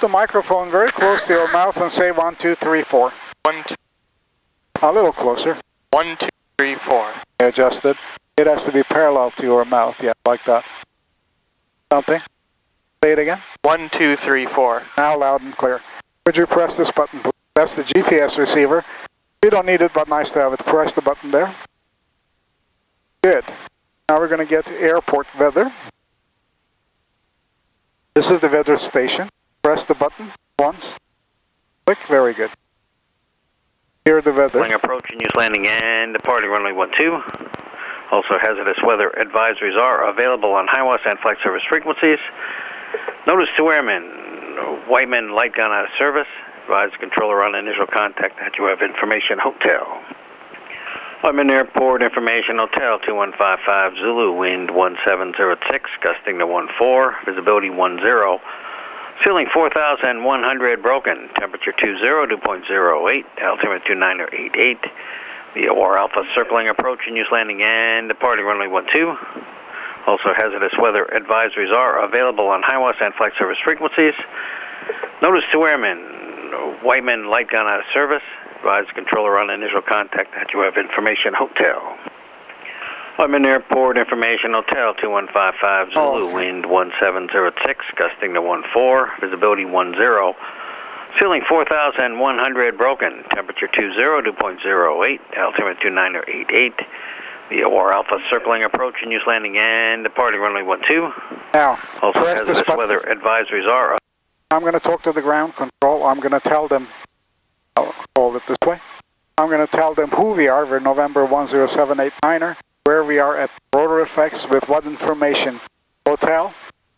the microphone very close to your mouth and say 1, 2, 3, 4. 1, 2. A little closer. 1, 2, 3, 4. Adjusted. It has to be parallel to your mouth, yeah, like that. Something. Say it again. 1, 2, 3, 4. Now loud and clear. Could you press this button, please? That's the GPS receiver. You don't need it, but nice to have it. Press the button there. Good. Now we're going to get airport weather. This is the weather station. Press the button once. Click. Very good. Here the weather. Approaching, use landing and departing runway 12. Also hazardous weather advisories are available on HIWAS and flight service frequencies. Notice to airmen, Whiteman light gun out of service. Advise the controller on initial contact that you have information hotel. Whiteman Airport information hotel 2155 Zulu, wind 1706, gusting to 14, visibility 10. Ceiling 4,100 broken, temperature 20, dew point 08, altimeter 2988. The OR Alpha circling approach and use landing and departing runway 12. Also hazardous weather advisories are available on HIWAS and flight service frequencies. Notice to airmen, Whiteman light gun out of service. Advise the controller on initial contact that you have information hotel. Whiteman Airport information hotel 2155 Zulu, wind 1706, gusting to 14, visibility 10. Ceiling 4,100 broken, temperature 20, dew point 08, altimeter 2988. The OR Alpha circling approach and use landing and departing runway 12. Now, also hazardous weather advisories are. I'm going to talk to the ground control. I'm going to tell them, I'll hold it this way. I'm going to tell them who we are. We're November 10789er, where we are at ROTOR F with what information, hotel,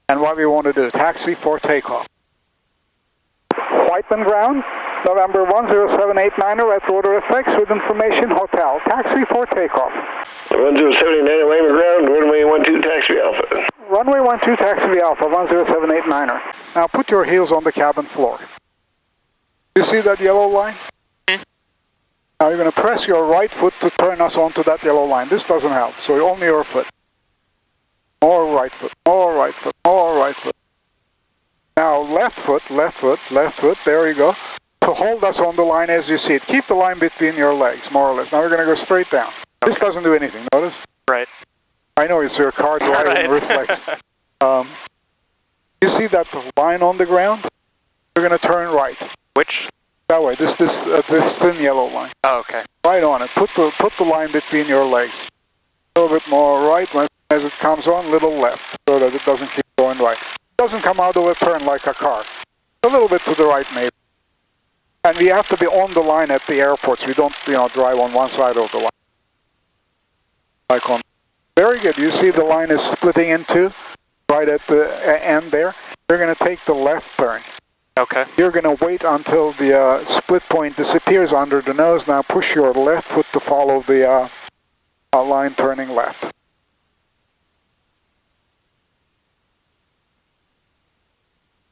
and what we want to do. Taxi for takeoff. Whiteman ground, November 10789er at ROTOR F with information, hotel. Taxi for takeoff. 10789er Whiteman ground, runway 12 taxi Alpha. Runway 12 taxi Alpha, 10789er. Now put your heels on the cabin floor. You see that yellow line? Now you're going to press your right foot to turn us onto that yellow line. This doesn't help, so only your foot. More right foot, more right foot, more right foot. Now left foot, left foot, left foot, there you go. To hold us on the line as you see it. Keep the line between your legs, more or less. Now we're going to go straight down. Okay. This doesn't do anything, notice? Right. I know it's your car driving reflex. You see that line on the ground? We're going to turn right. Which? That way, this thin yellow line. Oh, okay. Right on it. Put the line between your legs. A little bit more right. As it comes on, little left, so that it doesn't keep going right. It doesn't come out of a turn like a car. A little bit to the right, maybe. And we have to be on the line at the airports. We don't, drive on one side of the line. Like on. Very good. You see the line is splitting in two, right at the end there. You're going to take the left turn. Okay. You're going to wait until the split point disappears under the nose. Now push your left foot to follow the line turning left.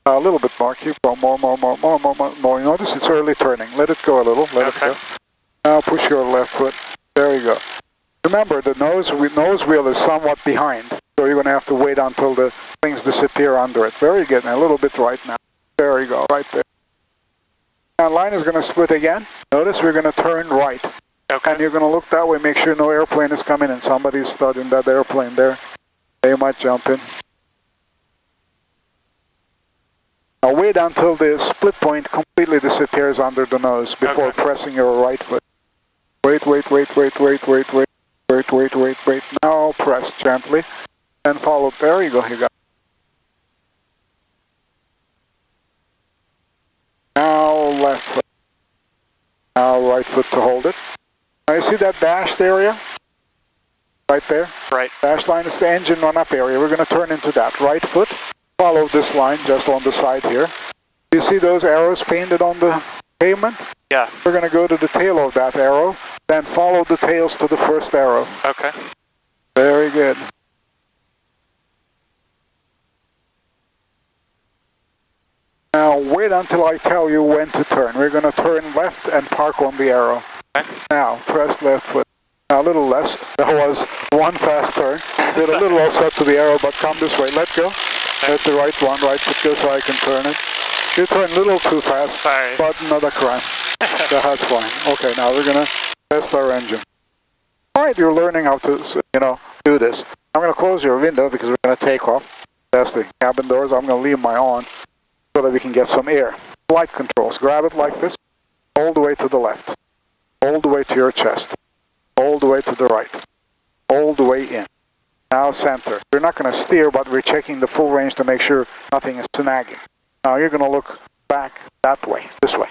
A little bit more. Keep going. More. You notice it's early turning. Let it go a little. Let it go. Now push your left foot. There you go. Remember, the nose wheel is somewhat behind, so you're going to have to wait until the things disappear under it. Very good. And a little bit right now. There you go. Right there. Now line is going to split again. Notice we're going to turn right. Okay. And you're going to look that way. Make sure no airplane is coming in. Somebody's studying that airplane there. They might jump in. Now wait until the split point completely disappears under the nose before pressing your right foot. Wait. Now press gently and follow. There you go. You got it. Now left foot. Now right foot to hold it. Now you see that dashed area? Right there? Right. Dashed line is the engine run-up area. We're going to turn into that. Right foot. Follow this line just on the side here. You see those arrows painted on the pavement? Yeah. We're going to go to the tail of that arrow, then follow the tails to the first arrow. Okay. Very good. Now wait until I tell you when to turn. We're going to turn left and park on the arrow. Okay. Now press left foot. Now a little less. That was one fast turn. Did a little offset to the arrow, but come this way. Let go. Let the right foot go so I can turn it. You turned a little too fast. Sorry. But not a crime. That's fine. Okay, now we're gonna test our engine. All right, you're learning how to, do this. I'm gonna close your window because we're gonna take off. Test the cabin doors. I'm gonna leave my on so that we can get some air. Flight controls. Grab it like this. All the way to the left. All the way to your chest. All the way to the right. All the way in. Now center. We're not gonna steer, but we're checking the full range to make sure nothing is snagging. Now you're gonna look back that way, this way.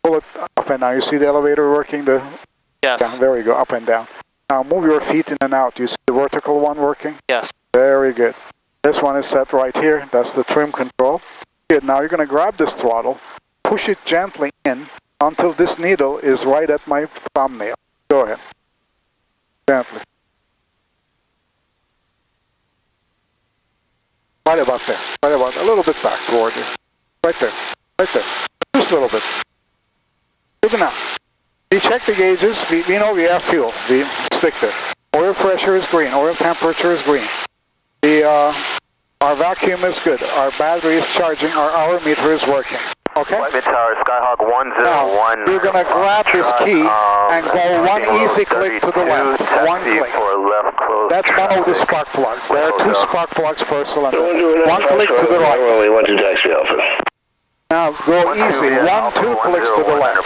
Pull it up and down. You see the elevator working? Yes. Yeah, there you go, up and down. Now move your feet in and out. You see the vertical one working? Yes. Very good. This one is set right here. That's the trim control. Good. Now you're going to grab this throttle, push it gently in until this needle is right at my thumbnail. Go ahead. Gently. Right about there. Right about a little bit back toward you. Right there. Right there. Just a little bit. Good enough. We check the gauges. We know we have fuel. We stick there. Oil pressure is green. Oil temperature is green. Our vacuum is good. Our battery is charging. Our hour meter is working. Okay? Flight Tower, Skyhawk 101. Now, you're going to grab this key and go one easy click to the left. One click. That's one of the spark plugs. There are 2 spark plugs per cylinder. One click to the right. Runway 12 taxi Alpha. Now go easy. 2 clicks to the left.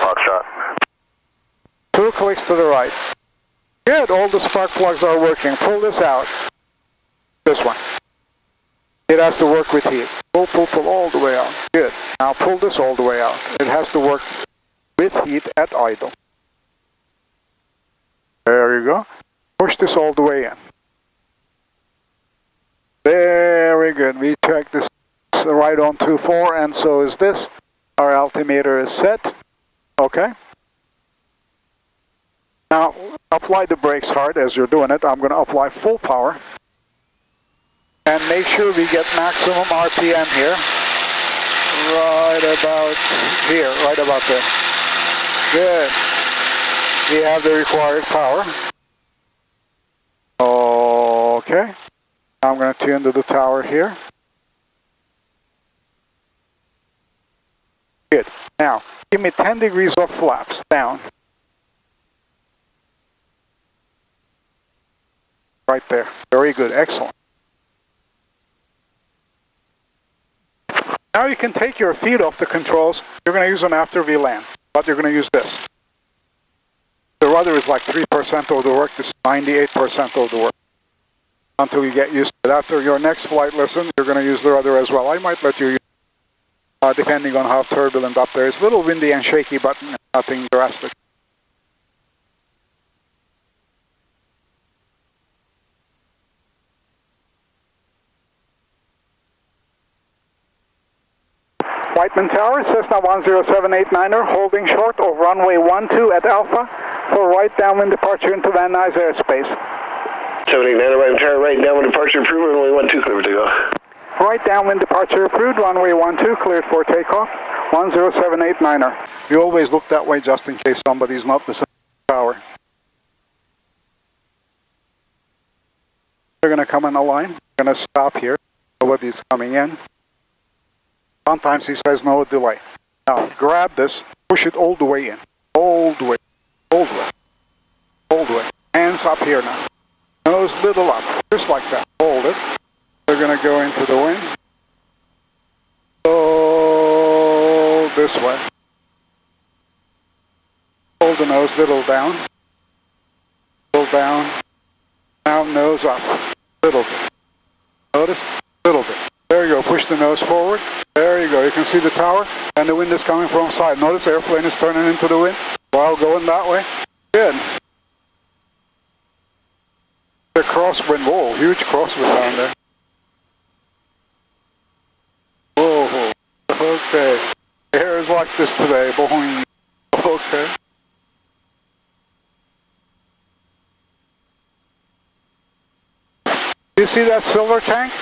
2 clicks to the right. Good. All the spark plugs are working. Pull this out. This one. It has to work with heat. Pull, pull, pull all the way out. Good. Now pull this all the way out. It has to work with heat at idle. There you go. Push this all the way in. Very good. We check this right on 2.4 and so is this. Our altimeter is set. Okay. Now apply the brakes hard as you're doing it. I'm going to apply full power. And make sure we get maximum RPM here. Right about here, right about there. Good. We have the required power. Okay. I'm going to tune to the tower here. Good. Now, give me 10 degrees of flaps down. Right there. Very good. Excellent. Now you can take your feet off the controls. You're going to use them after we land, but you're going to use this. The rudder is like 3% of the work. This is 98% of the work until you get used to it. After your next flight lesson, you're going to use the rudder as well. I might let you use it, depending on how turbulent up there. It's a little windy and shaky, but nothing drastic. Whiteman Tower, Cessna 10789er, holding short of runway 12 at Alpha for right downwind departure into Van Nuys airspace. 789er, Whiteman Tower, right downwind departure approved, runway 12 clear for takeoff. Right downwind departure approved, runway 12 cleared for takeoff, 10789er. You always look that way just in case somebody's not the same tower. They're going to come in a line. We're going to stop here. Nobody's coming in. Sometimes he says no delay. Now grab this, push it all the way in. All the way. All the way. All the way. Hands up here now. Nose little up. Just like that. Hold it. We're going to go into the wind. So this way. Hold the nose little down. Little down. Now nose up. Little bit. Notice? Little bit. There you go. Push the nose forward. There you go. You can see the tower and the wind is coming from side. Notice the airplane is turning into the wind while going that way. Good. The crosswind. Whoa, huge crosswind down there. Whoa. Okay. Air is like this today. Boing. Okay. You see that silver tank?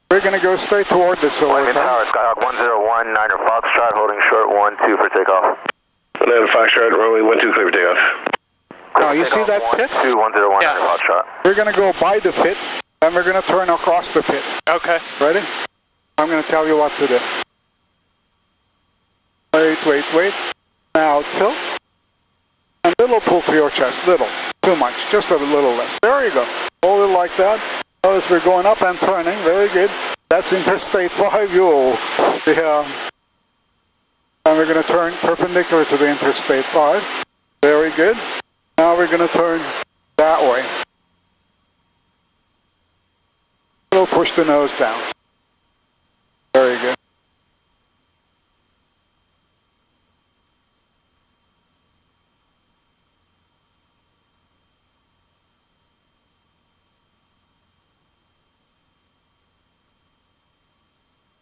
We're going to go straight toward the silver tank. Tower, Skyhawk 101, 9er Foxtrot, holding short 12 for takeoff. 9er Foxtrot, runway 12 clear for takeoff. Now you see that pit? 121, 9er Foxtrot. We're going to go by the pit, and we're going to turn across the pit. Okay. Ready? I'm going to tell you what to do. Wait. Now tilt. And little pull to your chest, little. Too much, just a little less. There you go. Hold it like that. Notice we're going up and turning, very good. That's Interstate 5, yeah. And we're going to turn perpendicular to the Interstate 5. Very good. Now we're going to turn that way. We'll push the nose down. Very good.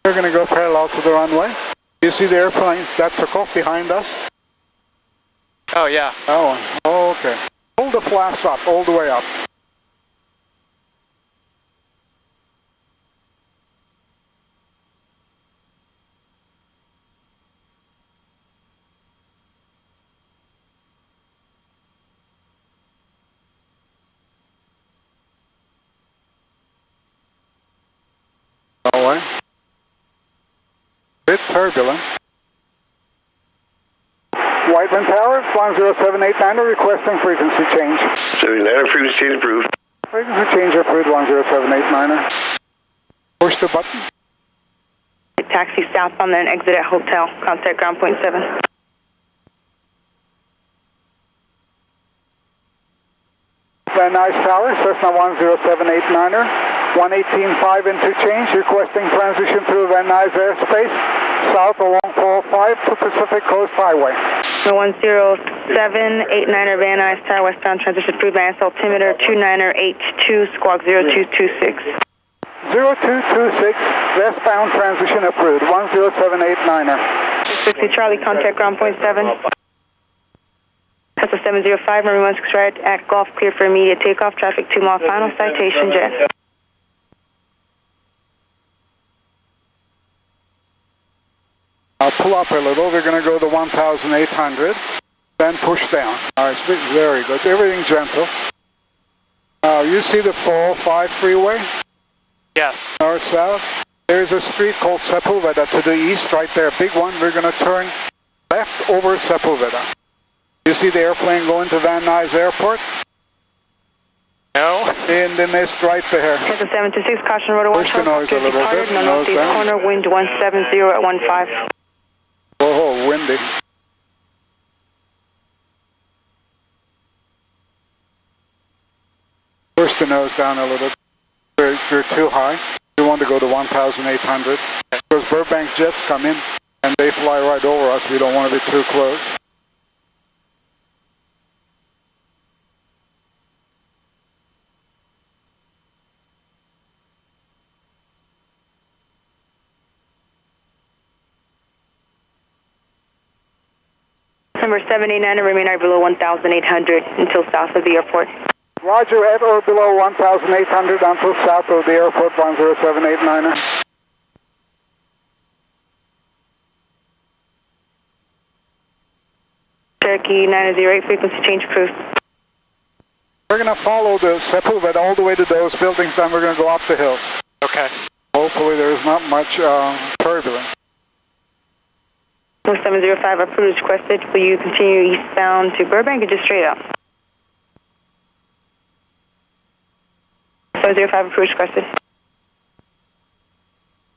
We're going to go parallel to the runway. You see the airplane that took off behind us? Oh, yeah. That one. Oh, okay. Hold the flaps up, all the way up. That way. Bit turbulent. Whiteman Tower, 10789, requesting frequency change. 79er, frequency change approved. Frequency change approved, 10789. Push the button. Taxi southbound, then exit at hotel. Contact ground point 7. Van Nuys Tower, Cessna 10789er. 118.5 interchange, requesting transition through Van Nuys airspace, south along 405 to Pacific Coast Highway. 10789er Van Nuys Tower, westbound transition through Van altimeter 2982, squawk 0226. 0226, westbound transition approved, 10789er. 60 Charlie, contact ground point 7. That's a 705, runway 16 right at Golf, clear for immediate takeoff, traffic 2 mile, final citation jet. I'll pull up a little, we're going to go to 1,800, then push down. Alright, very good, everything gentle. Now you see the 405 freeway? Yes. North-south. There's a street called Sepulveda to the east, right there, big one. We're going to turn left over Sepulveda. You see the airplane going to Van Nuys Airport? No. In the mist right there. That's a 726, caution rotor 1. Push the nose a little bit, No nose northeast down. corner, wind 170 at 15. Oh, windy. Push the nose down a little. You're too high. You want to go to 1,800. Because Burbank jets come in and they fly right over us. We don't want to be too close. Number 789, remain right below 1,800 until south of the airport. Roger, at or below 1,800 until south of the airport, 10789er. Cherokee 908, frequency change approved. We're going to follow the Sepulveda all the way to those buildings, then we're going to go up the hills. Okay. Hopefully there's not much turbulence. 705, approved requested. Will you continue eastbound to Burbank or just straight up? 705, approved requested.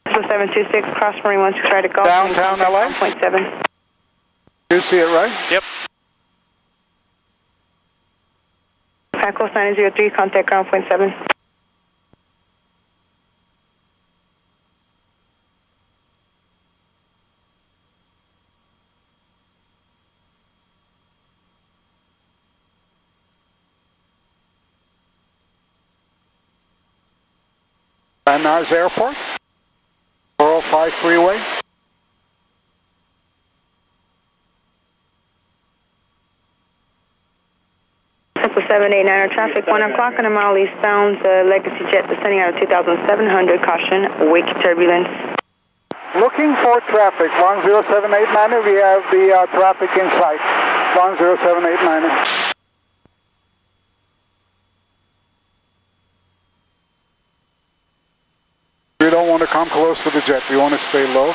726, cross Marine 16 right at Golf. Downtown LA? 1.7. You see it, right? Yep. Packos 903, contact ground point 7. Van Nuys Airport, 405 freeway. Temple 789 traffic, 1 o'clock on a mile eastbound, Legacy jet descending out of 2,700, caution, wake turbulence. Looking for traffic, 10789, we have the traffic in sight, 10789. We don't want to come close to the jet, we want to stay low.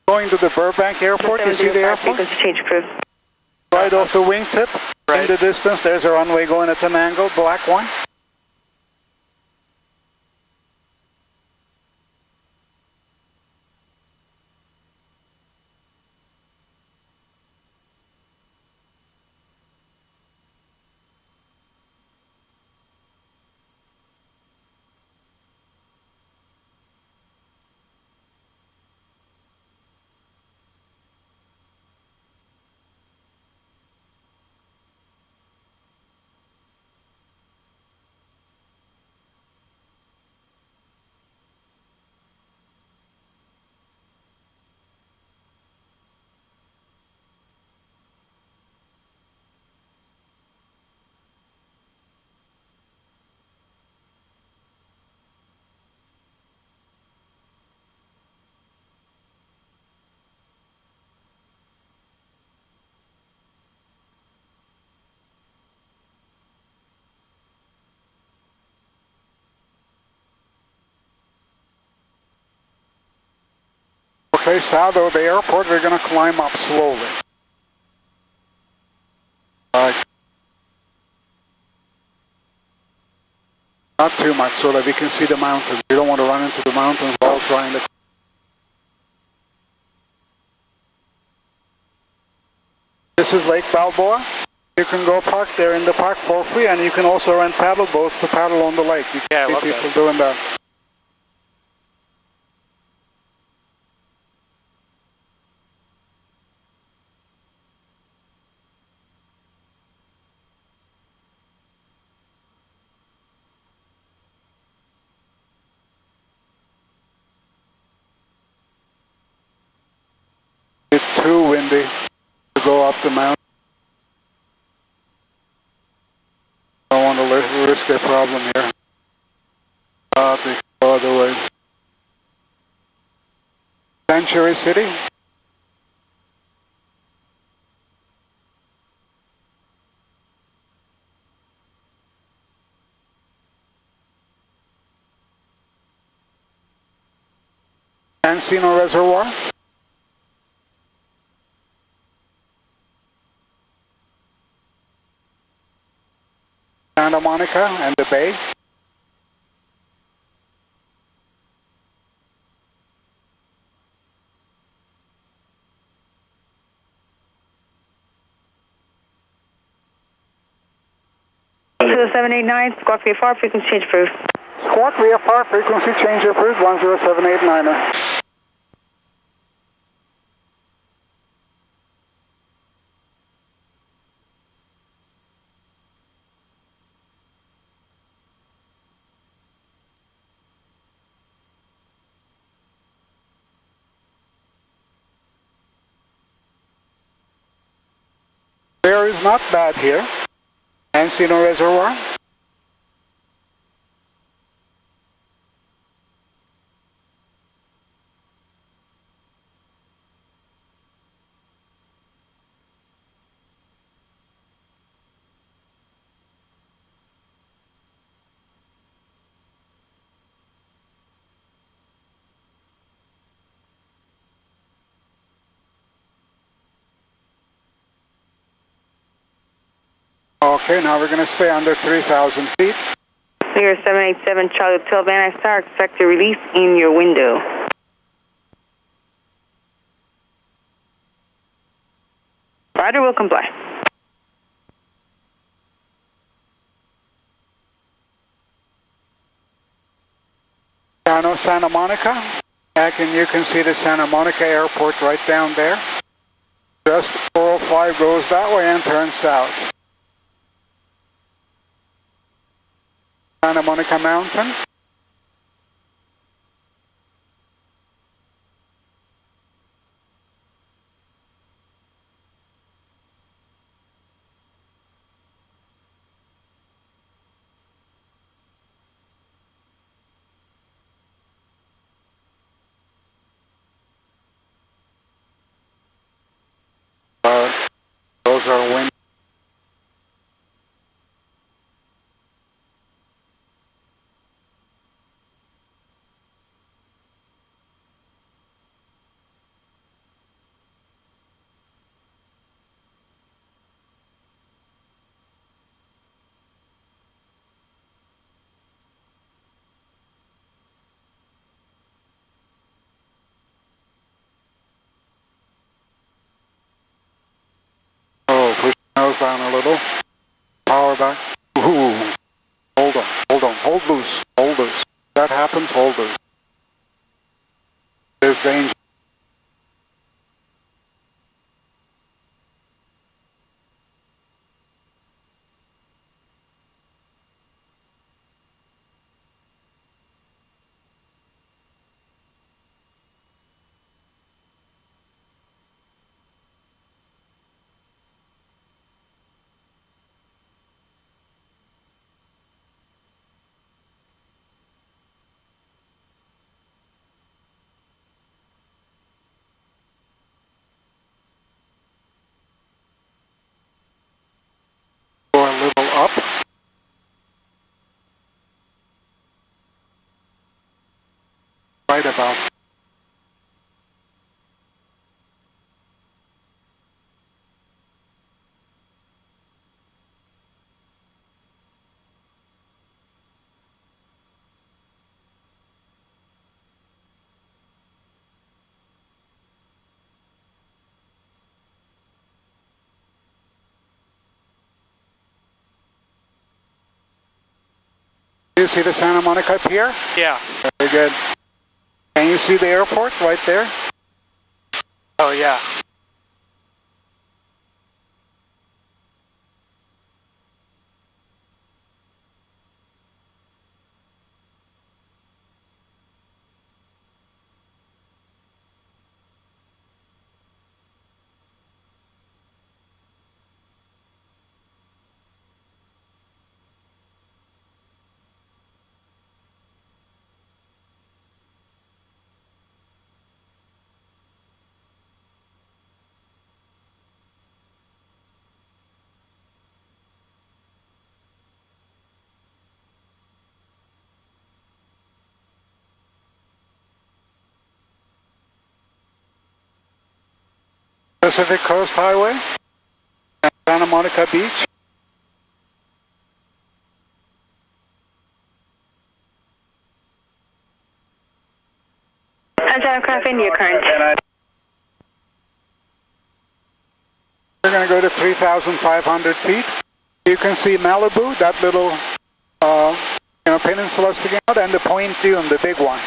Going to the Burbank Airport, you see the airport? Frequency change approved. Right off the wingtip, in the distance, there's a runway going at an angle, black one. Okay, south of the airport, we're going to climb up slowly. Not too much, so that we can see the mountains. We don't want to run into the mountains while trying to... This is Lake Balboa. You can go park there in the park for free, and you can also rent paddle boats to paddle on the lake. You can see people doing that. It's too windy to go up the mountain. I don't want to risk a problem here. They go other ways. Century City. Encino Reservoir. Santa Monica and the Bay. To the 789, squawk VFR, frequency change approved. Squawk VFR, frequency change approved, 10789er. Air is not bad here. Encino Reservoir. Okay, now we're going to stay under 3,000 feet. Clear 787 Charlie Hotel Van Nuys Tower, expect to release in your window. Rider will comply. Santa Monica. And you can see the Santa Monica Airport right down there. Just 405 goes that way and turns south. Santa Monica Mountains. Those are wind. nose down a little. Power back. Ooh. Hold on, hold on, hold loose, hold loose. That happens, hold loose. There's danger. Go a little up. Right about. Do you see the Santa Monica Pier? Yeah. Very good. Can you see the airport right there? Oh, yeah. Pacific Coast Highway, and Santa Monica Beach. Anti-aircraft India current. We're going to go to 3,500 feet. You can see Malibu, that little peninsula sticking out, and the Point Dune, the big one.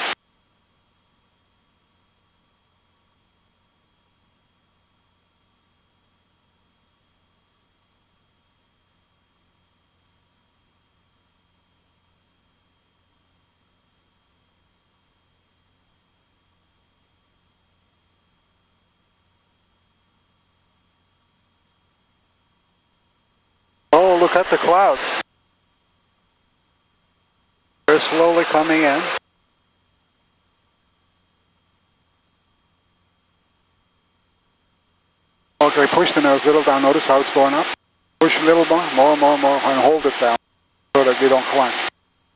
Oh, look at the clouds. They're slowly coming in. Okay, push the nose a little down. Notice how it's going up. Push a little more, and hold it down so that you don't climb.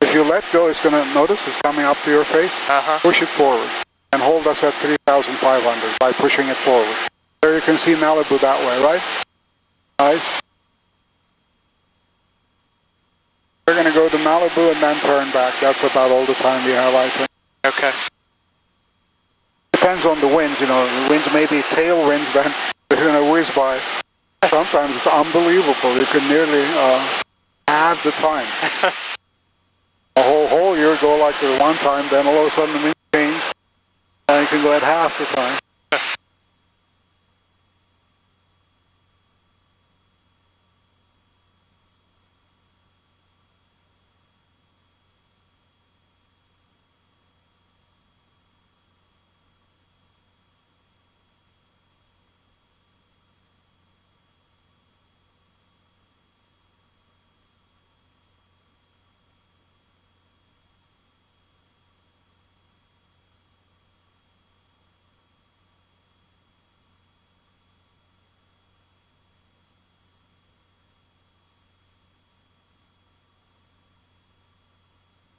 If you let go, it's going to notice it's coming up to your face. Push it forward and hold us at 3,500 by pushing it forward. There you can see Malibu that way, right? Nice. We're going to go to Malibu and then turn back. That's about all the time we have, I think. Okay. Depends on the winds, you know. The winds may be tailwinds, then they're going to whiz by. Sometimes it's unbelievable. You can nearly halve the time. A whole year go like the one time, then all of a sudden the wind change, and you can go at half the time.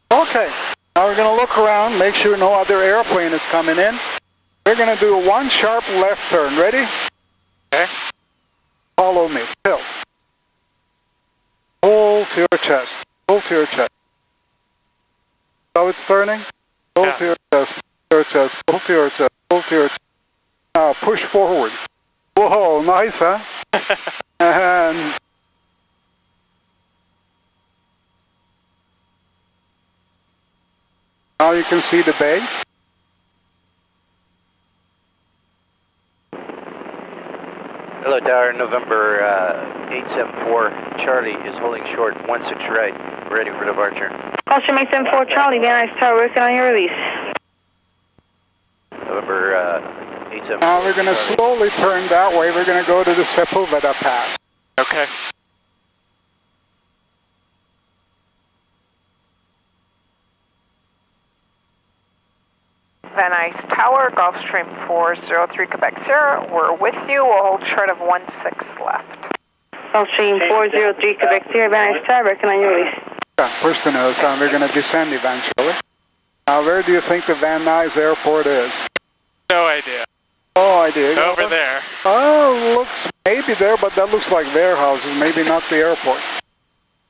Okay, now we're going to look around, make sure no other airplane is coming in. We're going to do one sharp left turn. Ready? Okay. Follow me. Tilt. Pull to your chest. Pull to your chest. So it's turning? Pull to your chest. Pull to your chest. Pull to your chest. Pull to your chest. Now push forward. Whoa, nice, huh? And now you can see the bay. Hello, Tower. November 874 Charlie is holding short 16 right. Ready for departure. Gulfstream 874 Charlie, Van Nuys Tower, working on your release. November 874. Now we're going to slowly turn that way. We're going to go to the Sepulveda Pass. Okay. Van Nuys Tower, Gulfstream 403 Quebec Sierra. We're with you. We'll hold short of 16 left. Gulfstream 403 Quebec Sierra, Van Nuys Tower, working on your release. Yeah, push the nose down. We're going to descend eventually. Now, where do you think the Van Nuys Airport is? No idea. Oh, idea. Over there. Oh, looks maybe there, but that looks like warehouses, maybe not the airport.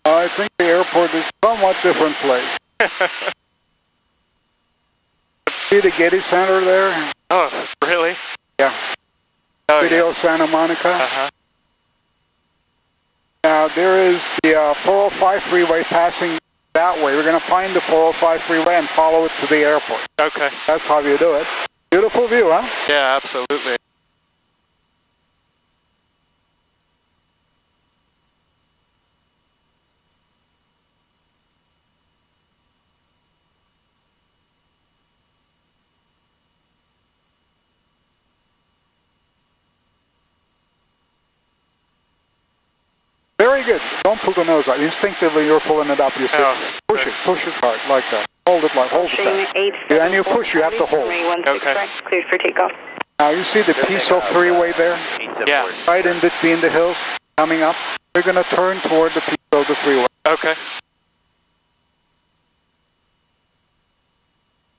I think the airport is somewhat different place. See the Getty Center there? Oh, really? Yeah. Oh, Video yeah. Santa Monica. Uh-huh. Now there is the 405 freeway passing that way. We're going to find the 405 freeway and follow it to the airport. Okay. That's how you do it. Beautiful view, huh? Yeah, absolutely. Very good. Don't pull the nose out. Instinctively, you're pulling it up. You see? Oh, Push it hard, like that. Hold it like, hold it down. And you push, you have to hold. Okay. Cleared for takeoff. Now you see the Piso freeway there? Yeah. Right in between the hills, coming up. We're going to turn toward the Piso, the freeway. Okay.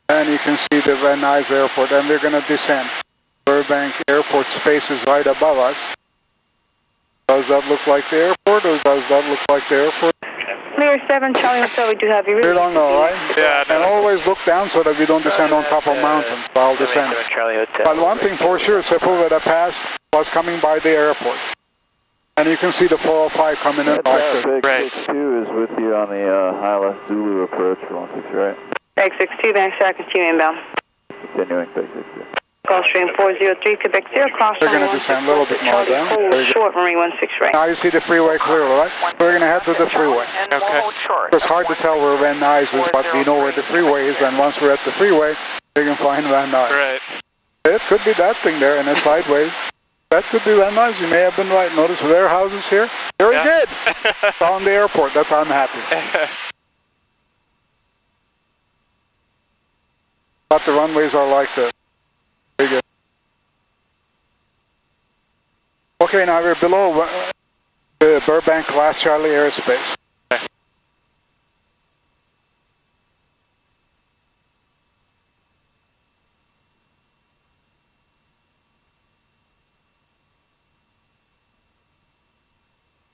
And you can see the Van Nuys Airport, and we're going to descend. Burbank Airport space is right above us. Does that look like the airport, or does that look like the airport? Clear 7 Charlie Hotel, we do have you. We don't know, right? Yeah, And always look down so that we don't descend on top of mountains while descending. Charlie Hotel. But one thing for sure, Sepulveda Pass was coming by the airport. And you can see the 405 coming in like this. Right. 62 is with you on the Hyla Zulu approach for 16 right. Bag 62, Van Nuys Tower, continue inbound. Continuing, Bag 62. Gulfstream 403 Quebec Sierra, cross We're going to descend a little bit more down. Hold short, Marine 16 right. Now you see the freeway clearly, right? We're going to head to the freeway. Okay. It's hard to tell where Van Nuys is, but we know where the freeway is, and once we're at the freeway, we can find Van Nuys. Right. It could be that thing there, and it's sideways. That could be Van Nuys. You may have been right. Notice warehouses here. Very good. Found the airport. That's how I'm happy. But the runways are like this. Very good. Okay, now we're below the Burbank Class Charlie airspace.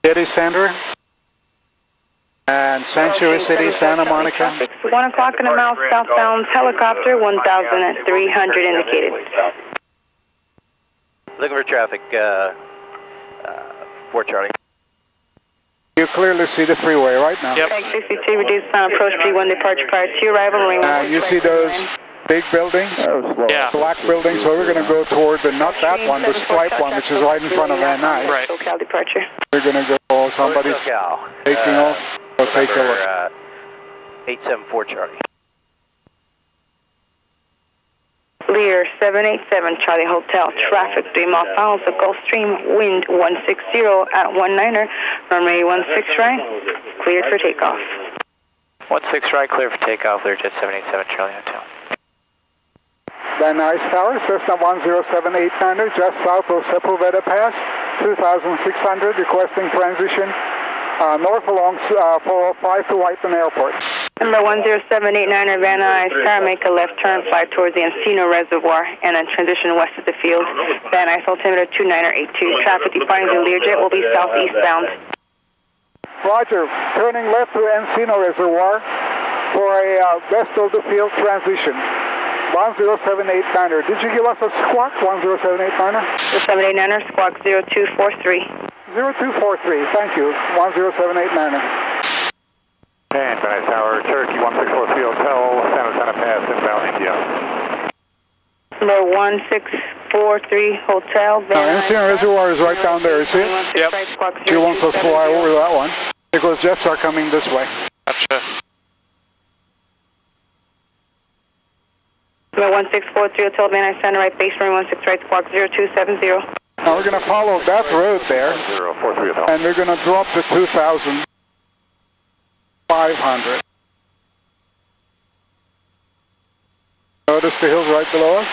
Getty Center and Sanctuary City, Santa Monica. 1 o'clock in the mile, southbound helicopter, 1,300 indicated. Looking for traffic, 4 Charlie. You clearly see the freeway right now. Yep. Bag 62, reduce approach P1 departure prior to your arrival. And you see those big buildings, Yeah. black buildings, so we're going to go toward the, not that one, the striped one, which is right in front of Van Nuys. Right. SoCal departure. We're going to go, somebody's taking off, so take a look. 874 Charlie. Lear 787 Charlie Hotel, traffic 3 mile finals of Gulfstream, wind 160 at 19er, runway 16 right, cleared for takeoff. 16 right, clear for takeoff, Learjet 787 Charlie Hotel. Van Nuys Tower, Cessna 10789er, just south of Sepulveda Pass, 2,600, requesting transition north along 405 to Whiteman Airport. Number 10789er Van Nuys Tower, make a left turn, fly towards the Encino Reservoir, and then transition west of the field. Van Nuys altimeter 2982, traffic departing the Learjet will be southeastbound. Roger, turning left to Encino Reservoir for a west of the field transition. 10789er. Did you give us a squawk, 10789er? 10789er, squawk 0243. 0243, thank you, 10789er. And Van Nuys Tower, Cherokee 1643 Hotel, San Antonio Pass, inbound India. Number 1643 Hotel, Van Nuys. Encino Reservoir is right down there, you see it? Yep. She wants us to fly over that one, because jets are coming this way. Gotcha. Number 1643 Hotel, Van Nuys Center, right base, runway 16 right, squawk 0270. Now we're going to follow that road there, 043 Hotel. and we're going to drop to 2,500. Notice the hills right below us?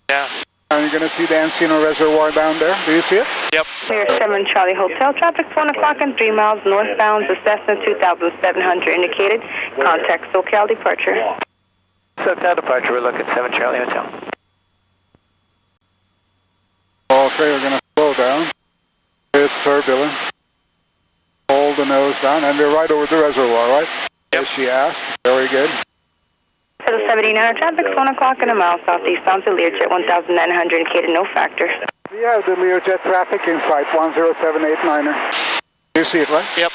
Yeah. And you're going to see the Encino Reservoir down there. Do you see it? Yep. Clear 7 Charlie Hotel, traffic 1 o'clock and 3 miles northbound, the Cessna 2700 indicated. Contact SoCal departure. SoCal departure, we're looking at 7 Charlie Hotel. Okay, we're going to slow down. It's turbulent. Hold the nose down, and we're right over the reservoir, right? Yep. As she asked. Very good. 79 traffic 1 o'clock and a mile southeast bound to Learjet 1900 indicated no factor. We have the Learjet traffic in sight, 10789er. You see it, right? Yep.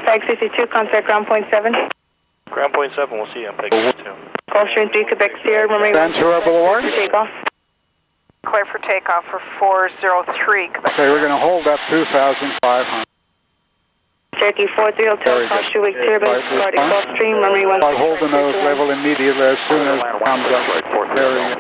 Flag 62, contact ground point 7. Ground point 7, we'll see you on Peg 2. Gulfstream 3, Quebec Sierra, runway Ventura Boulevard. takeoff. Clear for takeoff for 403 Quebec. Okay, we're going to hold that 2,500. Cherokee 43 Hotel, cross two-way turbine, Right, starting response. Gulfstream, runway 16. I'll hold the nose level immediately as soon as it comes up. Very good.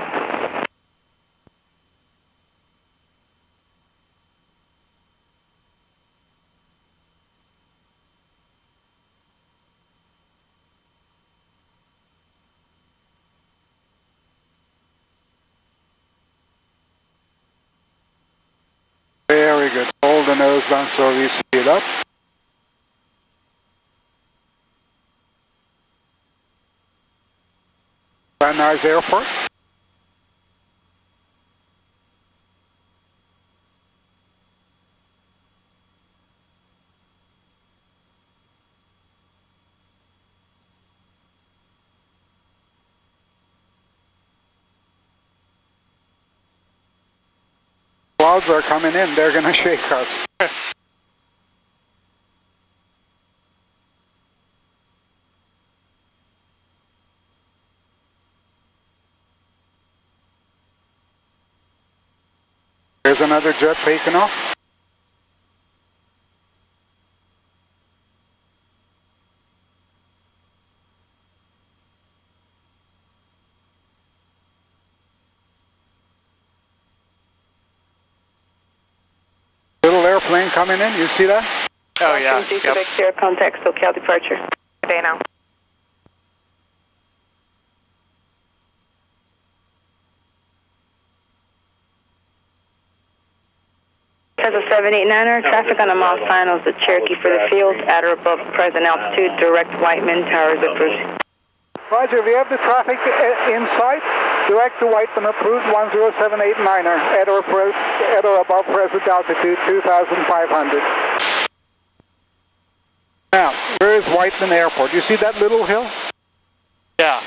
Very good. Hold the nose down so we speed up. Van Nuys Airport. Clouds are coming in. They're going to shake us. There's another jet taking off. Little airplane coming in, you see that? Oh, yeah. Gulfstream 3, Yep. Quebec Sierra, contact SoCal departure. Good day now. As a 789er, traffic on the mile finals, the Cherokee for the field, at or above present altitude, direct Whiteman, tower zippers. Roger, we have the traffic in sight. Direct to Whiteman approved 10789er, at or above present altitude 2,500. Now, where is Whiteman Airport? You see that little hill? Yeah.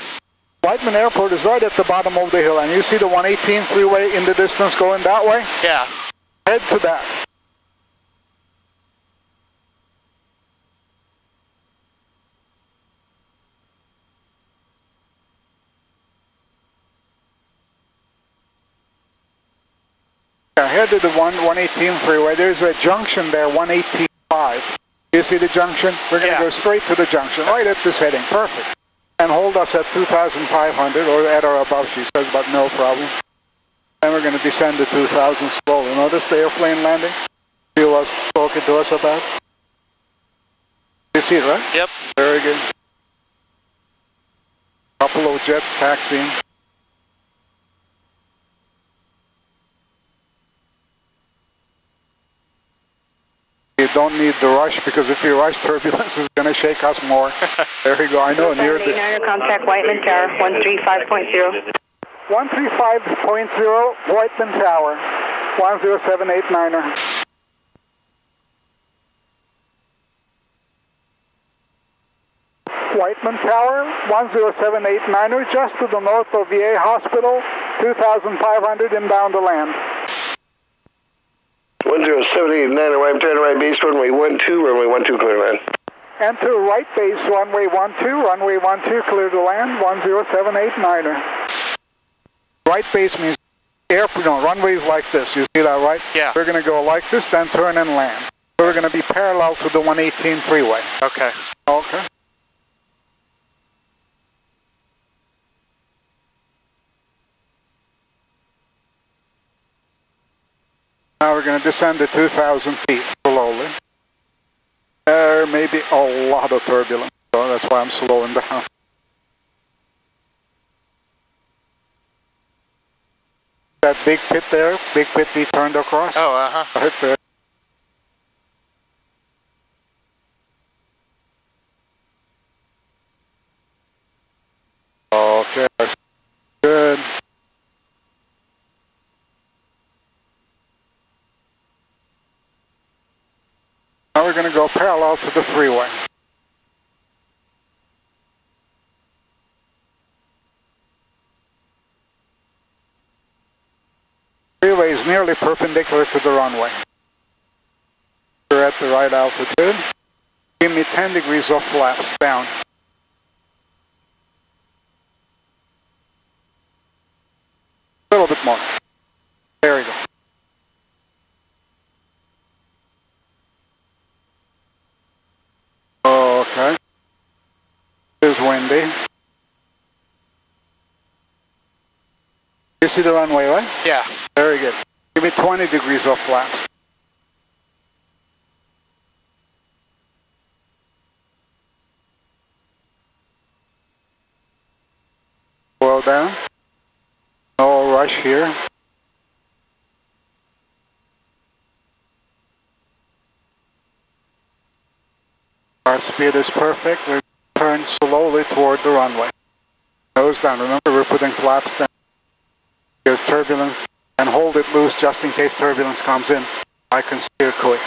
Whiteman Airport is right at the bottom of the hill, and you see the 118 freeway in the distance going that way? Yeah. Head to that. Yeah, head to the 118 freeway. There's a junction there, 185. You see the junction? We're going to go straight to the junction, right at this heading. Perfect. And hold us at 2,500 or at or above, she says, but no problem. And we're going to descend to 2,000 slowly. Notice the airplane landing? You was talking to us about? You see it, right? Yep. Very good. Couple of jets taxiing. You don't need the rush, because if you rush, turbulence is going to shake us more. There you go. I know. Near the 789er, contact Whiteman Tower, 135.0. 135.0, Whiteman Tower, 10789er. Whiteman Tower, 10789er, just to the north of VA Hospital, 2,500 inbound to land. 10789er, Whiteman Tower, right base, runway 12, clear land. Enter right base, runway 12, clear to land, 10789er. Right base means runways like this. You see that, right? Yeah. We're going to go like this, then turn and land. So we're going to be parallel to the 118 freeway. Okay. Okay. Now we're going to descend to 2,000 feet slowly. There may be a lot of turbulence, so that's why I'm slowing down. That big pit there, big pit we turned across. Oh, uh-huh. Right there. Okay, that's good. Now we're going to go parallel to the freeway. Freeway is nearly perpendicular to the runway. We're at the right altitude. Give me 10 degrees of flaps down. A little bit more. There we go. Okay. It's windy. You see the runway, right? Yeah. Very good. Give me 20 degrees of flaps. Slow down. No rush here. Our speed is perfect. We're turning slowly toward the runway. Nose down. Remember, we're putting flaps down. There's turbulence, and hold it loose just in case turbulence comes in. I can steer quick.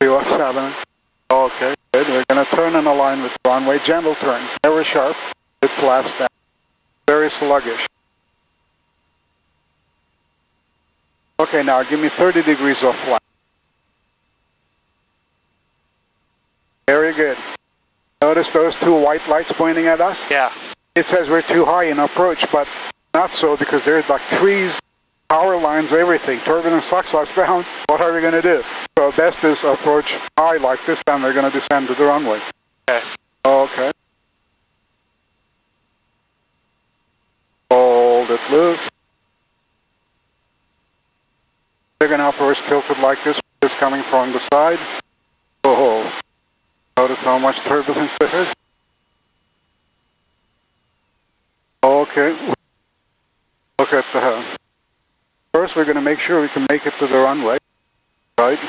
See what's happening? Okay, good. We're going to turn and align with the runway. Gentle turns, never sharp. It flaps down. Very sluggish. Okay, now give me 30 degrees of flap. Very good. Notice those two white lights pointing at us? Yeah. It says we're too high in approach, but not so, because there's like trees, power lines, everything. Turbulence sucks us down. What are we going to do? So best is approach high like this, then we're going to descend to the runway. Okay. Okay. Hold it loose. They're going to approach tilted like this. This coming from the side. Oh, notice how much turbulence there is. Okay. Look at the... First, we're going to make sure we can make it to the runway. Right.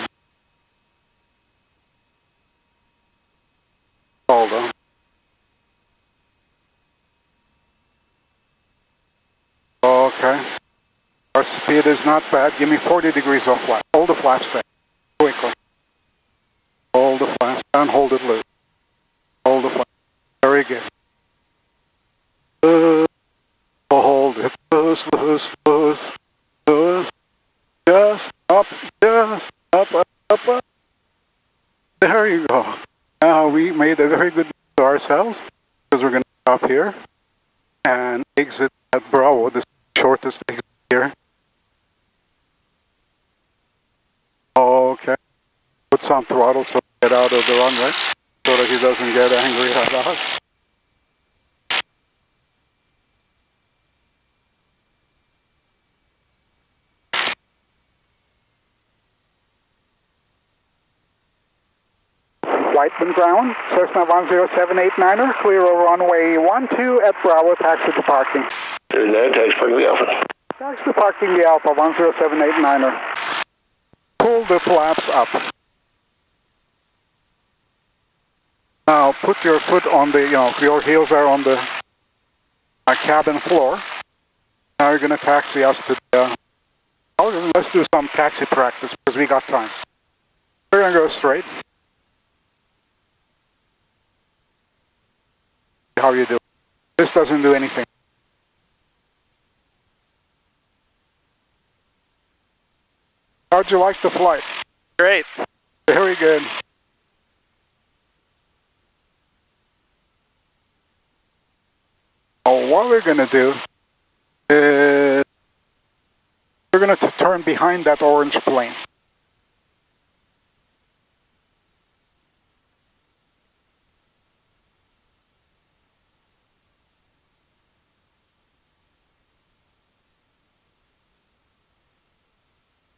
Hold on. Okay. Our speed is not bad. Give me 40 degrees of flap. Hold the flaps there. Quickly. Hold the flaps down. Hold it loose. Hold the flaps. Very good. Hold it loose, loose, loose, loose. Just up, up. There you go. Now we made a very good to ourselves, because we're going to stop here and exit at Bravo, the shortest exit here. Okay. Put some throttle so we get out of the runway, so that he doesn't get angry at us. Whiteman ground, Cessna 10789er, clear of runway 12 at Bravo, taxi to parking. There's no taxi parking the Alpha. Taxi to parking the Alpha 10789er. Pull the flaps up. Now put your foot on the, your heels are on the cabin floor. Now you're going to taxi us to the, let's do some taxi practice because we got time. We're going to go straight. how you do it. This doesn't do anything. How'd you like the flight? Great. Very good. Now, what we're going to do is we're going to turn behind that orange plane.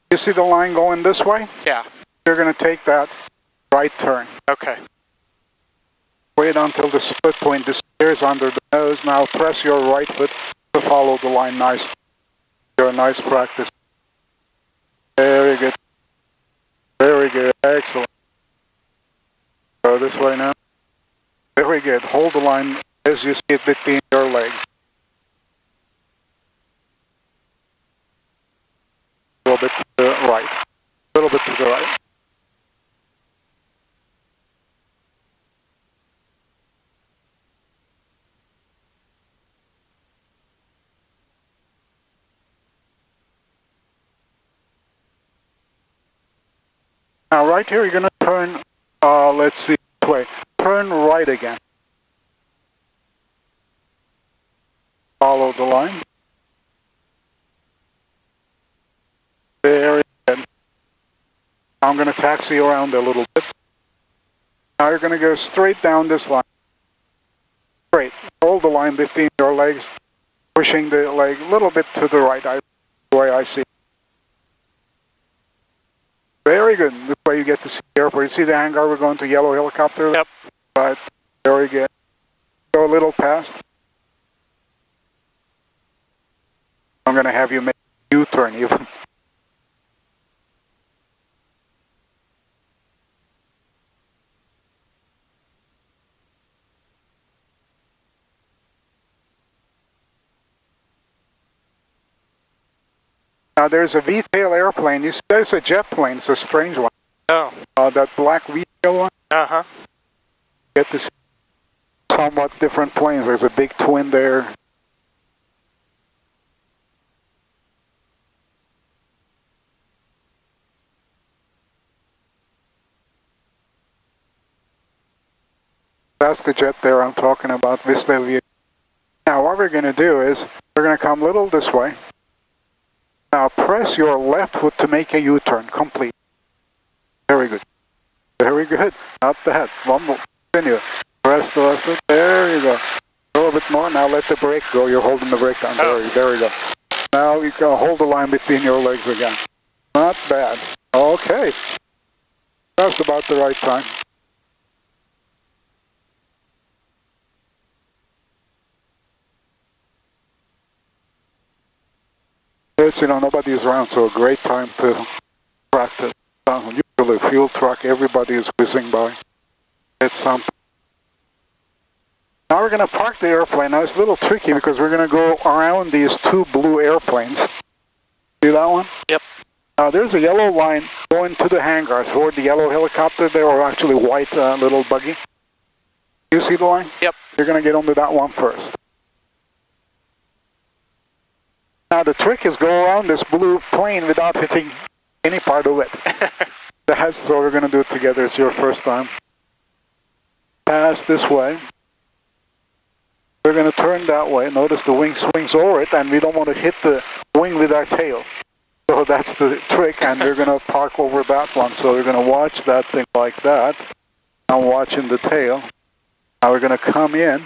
You see the line going this way? Yeah. You're going to take that right turn. Okay. Wait until the split point disappears under the nose. Now press your right foot to follow the line nicely. You're a nice practice. Very good. Very good. Excellent. Go this way now. Very good. Hold the line as you see it between your legs. A little bit to the right. A little bit to the right. Now right here you're going to turn, let's see, this way. Turn right again. Follow the line. Very good. Now I'm going to taxi around a little bit. Now you're going to go straight down this line. Straight. Hold the line between your legs, pushing the leg a little bit to the right, the way I see it. Very good. This way you get to see the airport. You see the hangar we're going to, yellow helicopter? Yep. Right. Very good. Go a little past. I'm going to have you make a U-turn even. Now there's a V-tail airplane. You see, there's a jet plane. It's a strange one. Oh. That black V-tail one. Uh-huh. Get to see somewhat different planes. There's a big twin there. That's the jet there I'm talking about, Visla. Now what we're going to do is, we're going to come a little this way. Now press your left foot to make a U-turn, complete. Very good. Very good. Not bad. One more. Continue. Press the left foot. There you go. A little bit more. Now let the brake go. You're holding the brake down. There you go. Now you can hold the line between your legs again. Not bad. Okay. That's about the right time. It's, you know, nobody's around, so a great time to practice. Usually a fuel truck, everybody is whizzing by. It's something. Now we're going to park the airplane. Now it's a little tricky because we're going to go around these two blue airplanes. See that one? Yep. Now there's a yellow line going to the hangar toward the yellow helicopter there, or actually white little buggy. You see the line? Yep. You're going to get onto that one first. Now the trick is go around this blue plane without hitting any part of it. That's what we're going to do it together. It's your first time. Pass this way. We're going to turn that way. Notice the wing swings over it, and we don't want to hit the wing with our tail. So that's the trick, and we're going to park over that one. So we're going to watch that thing like that. I'm watching the tail. Now we're going to come in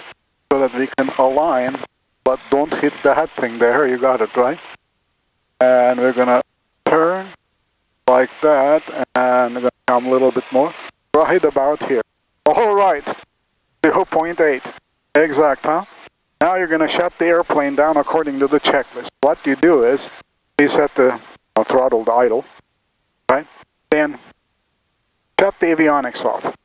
so that we can align, but don't hit that thing there. You got it, right? And we're going to turn like that, and we're going to come a little bit more. Right about here. All right. 0.8. Exact, huh? Now you're going to shut the airplane down according to the checklist. What you do is, you set the throttle to idle, right? Then shut the avionics off.